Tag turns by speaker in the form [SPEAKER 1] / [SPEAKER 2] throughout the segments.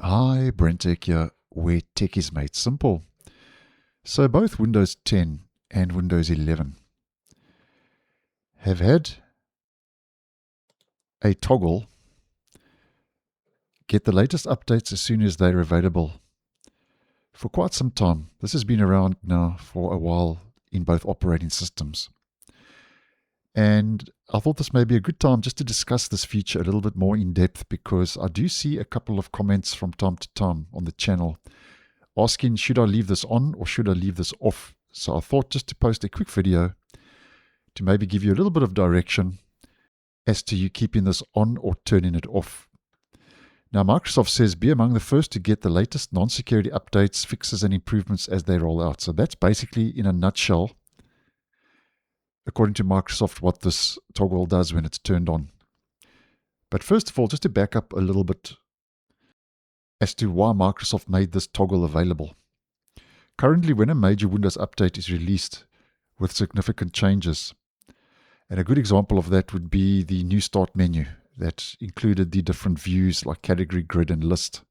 [SPEAKER 1] Hi, BrenTech here, where tech is made simple. So both Windows 10 and Windows 11 have had a toggle get the latest updates as soon as they're available for quite some time. This has been around now for a while in both operating systems. And I thought this may be a good time just to discuss this feature a little bit more in depth, because I do see a couple of comments from time to time on the channel asking, should I leave this on or should I leave this off? So I thought just to post a quick video to maybe give you a little bit of direction as to you keeping this on or turning it off. Now, Microsoft says be among the first to get the latest non-security updates, fixes and improvements as they roll out. So that's basically, in a nutshell, according to Microsoft, what this toggle does when it's turned on. But first of all, just to back up a little bit as to why Microsoft made this toggle available. Currently, when a major Windows update is released with significant changes, and a good example of that would be the new start menu that included the different views like category, grid, and list,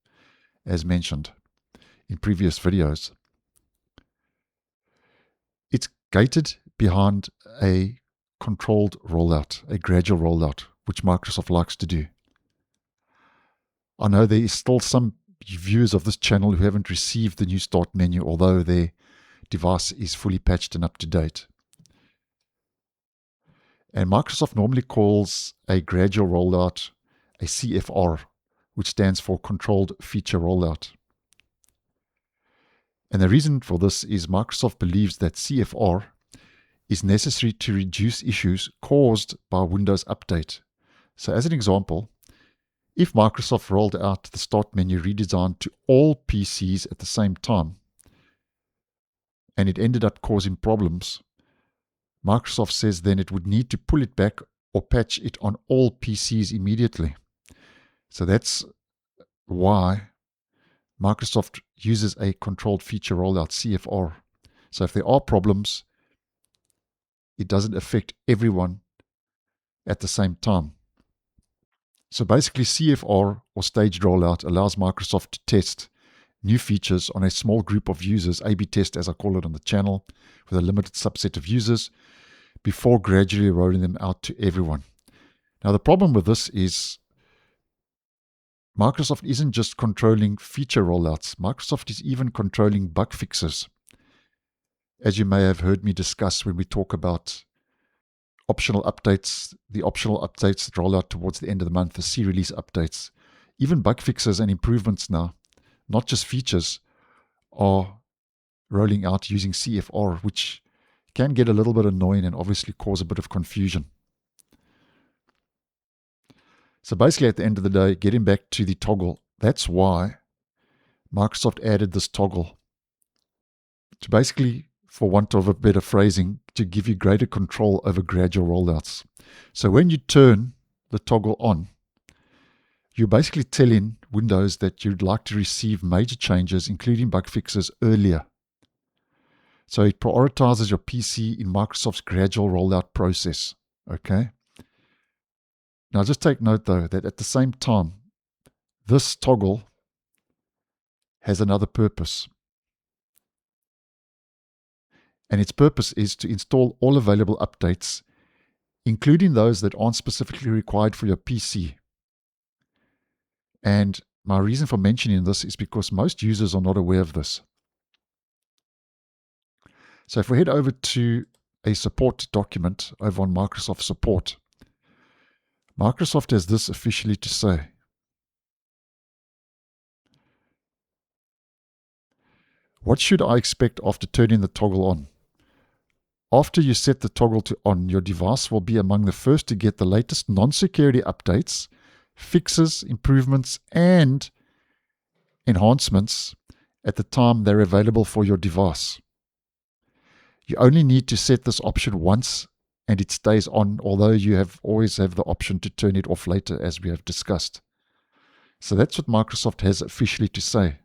[SPEAKER 1] as mentioned in previous videos. It's gated behind a controlled rollout, a gradual rollout, which Microsoft likes to do. I know there is still some viewers of this channel who haven't received the new start menu, although their device is fully patched and up to date. And Microsoft normally calls a gradual rollout a CFR, which stands for Controlled Feature Rollout. And the reason for this is Microsoft believes that CFR is necessary to reduce issues caused by Windows Update. So as an example, if Microsoft rolled out the start menu redesign to all PCs at the same time, and it ended up causing problems, Microsoft says then it would need to pull it back or patch it on all PCs immediately. So that's why Microsoft uses a controlled feature rollout, CFR. So if there are problems, it doesn't affect everyone at the same time. So basically, CFR, or staged rollout, allows Microsoft to test new features on a small group of users, A/B test as I call it on the channel, with a limited subset of users, before gradually rolling them out to everyone. Now, the problem with this is Microsoft isn't just controlling feature rollouts. Microsoft is even controlling bug fixes, as you may have heard me discuss when we talk about optional updates, the optional updates that roll out towards the end of the month, the C-release updates. Even bug fixes and improvements now, not just features, are rolling out using CFR, which can get a little bit annoying and obviously cause a bit of confusion. So basically, at the end of the day, getting back to the toggle, that's why Microsoft added this toggle to basically, for want of a better phrasing, to give you greater control over gradual rollouts. So when you turn the toggle on, you're basically telling Windows that you'd like to receive major changes, including bug fixes, earlier. So it prioritizes your PC in Microsoft's gradual rollout process. Okay. Now just take note though that at the same time, this toggle has another purpose. And its purpose is to install all available updates, including those that aren't specifically required for your PC. And my reason for mentioning this is because most users are not aware of this. So if we head over to a support document over on Microsoft Support, Microsoft has this officially to say. What should I expect after turning the toggle on? After you set the toggle to on, your device will be among the first to get the latest non-security updates, fixes, improvements, and enhancements at the time they're available for your device. You only need to set this option once and it stays on, although you always have the option to turn it off later, as we have discussed. So that's what Microsoft has officially to say.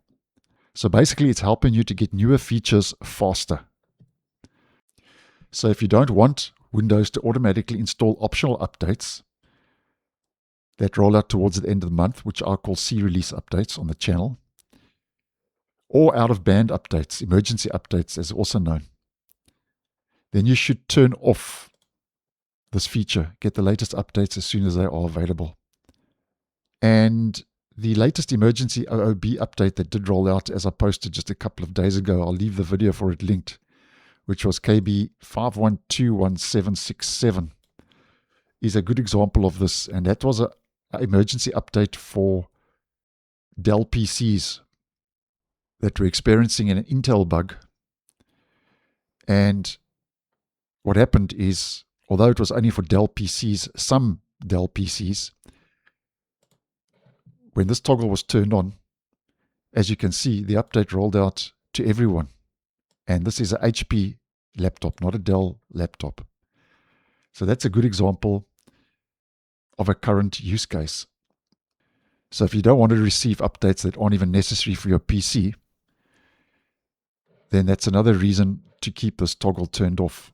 [SPEAKER 1] So basically, it's helping you to get newer features faster. So if you don't want Windows to automatically install optional updates that roll out towards the end of the month, which I call C-release updates on the channel, or out-of-band updates, emergency updates as also known, then you should turn off this feature. Get the latest updates as soon as they are available. And the latest emergency OOB update that did roll out, as I posted just a couple of days ago, I'll leave the video for it linked, which was KB 5121767, is a good example of this. And that was an emergency update for Dell PCs that were experiencing an Intel bug. And what happened is, although it was only for Dell PCs, some Dell PCs, when this toggle was turned on, as you can see, the update rolled out to everyone. And this is an HP laptop, not a Dell laptop. So that's a good example of a current use case. So if you don't want to receive updates that aren't even necessary for your PC, then that's another reason to keep this toggle turned off.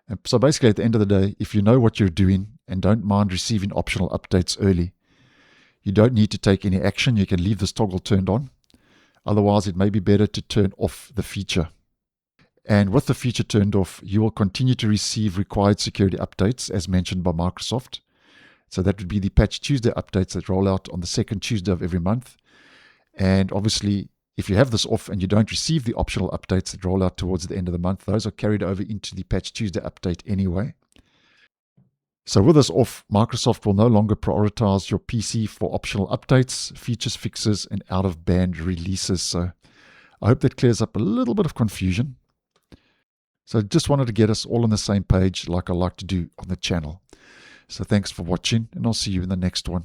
[SPEAKER 1] And so basically at the end of the day, if you know what you're doing and don't mind receiving optional updates early, you don't need to take any action. You can leave this toggle turned on. Otherwise, it may be better to turn off the feature. And with the feature turned off, you will continue to receive required security updates as mentioned by Microsoft. So that would be the Patch Tuesday updates that roll out on the second Tuesday of every month. And obviously, if you have this off and you don't receive the optional updates that roll out towards the end of the month, those are carried over into the Patch Tuesday update anyway. So with this off, Microsoft will no longer prioritize your PC for optional updates, features fixes, and out-of-band releases. So I hope that clears up a little bit of confusion. So just wanted to get us all on the same page like I like to do on the channel. So thanks for watching, and I'll see you in the next one.